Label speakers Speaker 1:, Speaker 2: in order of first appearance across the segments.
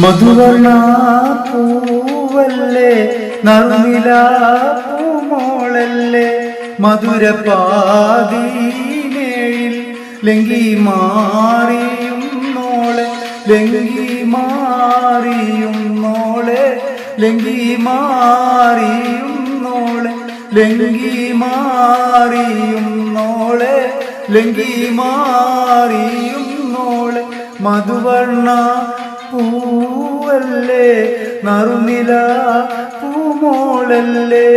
Speaker 1: മധുവർണ പൂവല്ലേ നറുനില പൂമോളല്ലേ മധുരപാതീനേഴിൽ ലങ്കി മാറിയും നോളെ ലങ്കി മാറിയും നോളെ ലങ്കി മാറിയും നോളെ ലങ്കി മാറിയും നോളെ ലങ്കി മാറിയും നോളെ മധുവർണ പൂവല്ലേ നറുനില പൂമോളല്ലേ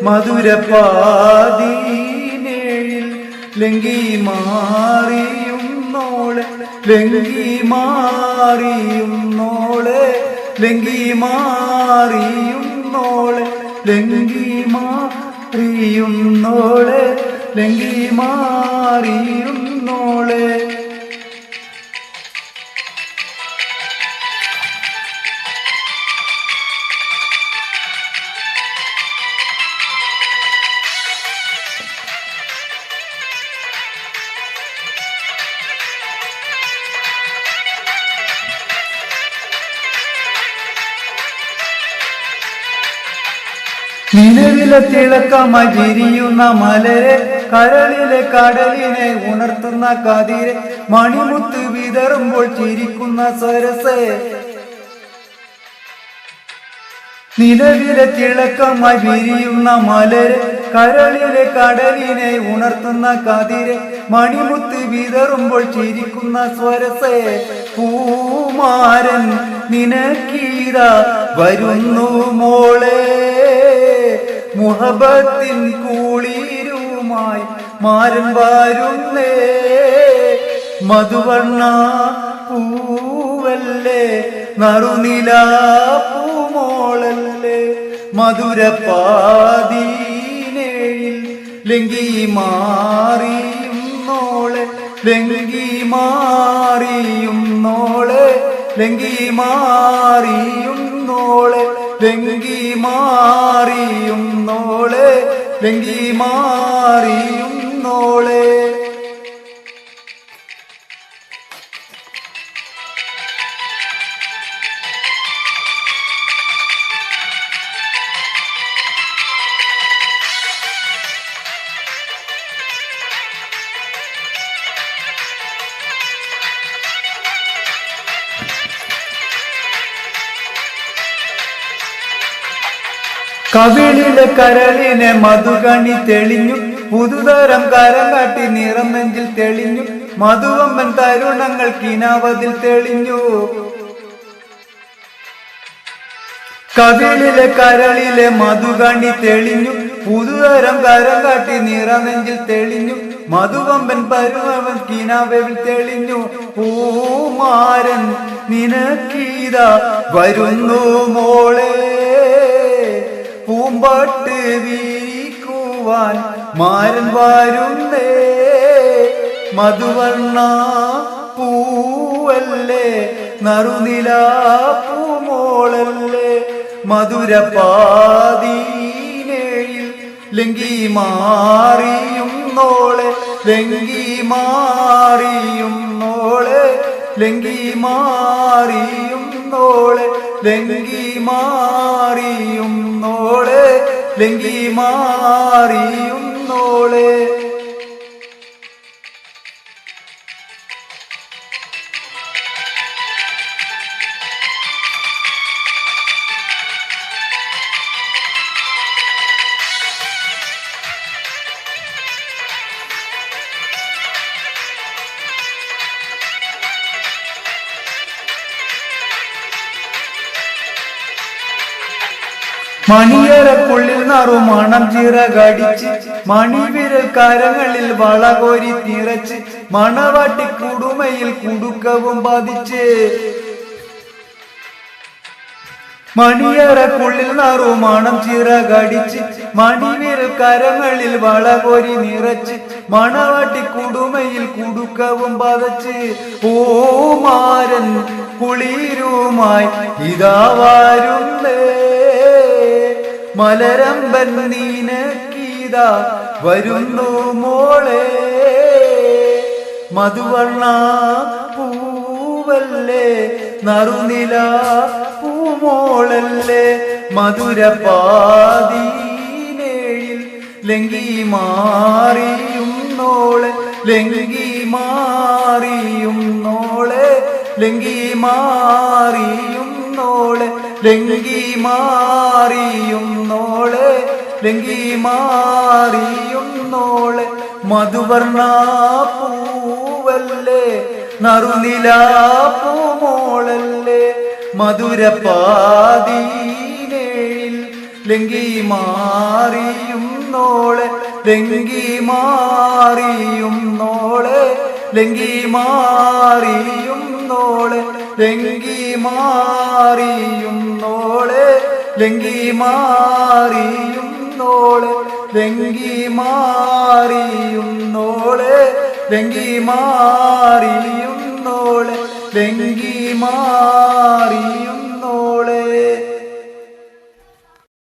Speaker 1: മധുരപാതീനേഴിൽ ലങ്കി മാറിയും നോളെ ലങ്കി മാറിയും നോളെ ലങ്കി മാറിയും നോളെ ലങ്കി മാറിയും നോളെ ലങ്കി മാറിയും നോളെ. നിലവിലെ തിളക്കമായി വിരിയുന്ന മലരെ കരളിലെ കടലിനെ ഉണർത്തുന്ന കതിരെ മണിമുത്ത് വിതറുമ്പോൾ ചിരിക്കുന്ന സരസേ. നിലവിലെ തിളക്കമായി വിരിയുന്ന മലരെ കരളിലെ കടലിനെ ഉണർത്തുന്ന കതിരെ മണിമുത്ത് വിതറുമ്പോൾ ചിരിക്കുന്ന സ്വരസേ. പൂമാരൻ നിനക്കീത വരുന്നു മോളെ മുഹബത്തിൻ കൂളിരുമായി മാരൻ വരുന്നേ. മധുവർണ പൂവല്ലേ നറുനില പൂമോളല്ലേ മധുരപാതീനേഴിൽ ലങ്കി മാറിയും നോളെ ലങ്കി മാറിയും നോളെ ലങ്കി മാറിയും നോളെ ലങ്കി മാറിയും നോളെ ലങ്കി മാറിയും നോളെ. കവിളിലെ കരളിനെ മധുകണി തെളിഞ്ഞു പുതുതരം കരം കാട്ടി നിറം നെഞ്ചിൽ തെളിഞ്ഞു മധുവമ്മൻ തരുണങ്ങൾ കിനാവതിൽ തെളിഞ്ഞു. കവിളിലെ കരളിലെ മധുകണി തെളിഞ്ഞു പുതുതരം കരം കാട്ടി നിറം നെഞ്ചിൽ തെളിഞ്ഞു മധുവമ്പൻ പരുവൻ കിനാവിൽ തെളിഞ്ഞു. പൂമാരൻ നിനക്കീത വരുന്നു മോളെ പൂമ്പാട്ട് വീക്കുവാൻ മാരൻ വരുന്നേ. മധുവർണ പൂവല്ലേ നറുനില പൂമോളല്ലേ മധുരപാതീനേഴിൽ ലങ്കി മാറിയും നോളെ ലങ്കി മാറിയും നോളെ ലങ്കി മാറിയും നോളെ ലങ്കി മാറിയും നോളെ ലങ്കി മാറിയും നോളെ. മണിയറക്കുള്ളിൽ നറുമണം ചിറകടിച്ച് മണിവിരൽ കരങ്ങളിൽ വളകോരി നിറച്ച് മണവാട്ടി കുടുമയിൽ കുടുക്കവും പതിച്ച്. മണിയറക്കുള്ളിൽ നറുമണം ചിറകടിച്ച് മണിവിരൽ കരങ്ങളിൽ വളകോരി നിറച്ച് മണവാട്ടി കുടുമയിൽ കുടുക്കവും പതച്ച്. പൂമാരൻ കുളിരുമായി ഇതാ വരുന്നേ മലരമ്പൻ നീനക്കീത വരുന്നു മോളെ മധുവർണ പൂ പൂവല്ലേ നറുനില പൂമോളല്ലേ മധുരപാതീനേഴിൽ ലങ്കി മാറിയും നോളെ ലങ്കി മാറിയും നോളെ ലങ്കി മാറിയും നോളെ ലങ്കി മാറിയും നോളെ ലങ്കി മാറിയും നോളെ മധുവർണ പൂവല്ലേ നറുനില പൂമോളല്ലേ മധുരപാതീനേഴിൽ ലങ്കി മാറിയും നോളെ ലങ്കി മാറിയും നോളെ ലങ്കി മാറിയും നോളെ ലങ്കി മാറിയും നോളെ ലങ്കി മാറിയും നോളെ ലങ്കി മാറിയും നോളെ ലങ്കി മാറിയും നോളെ ലങ്കി മാറിയും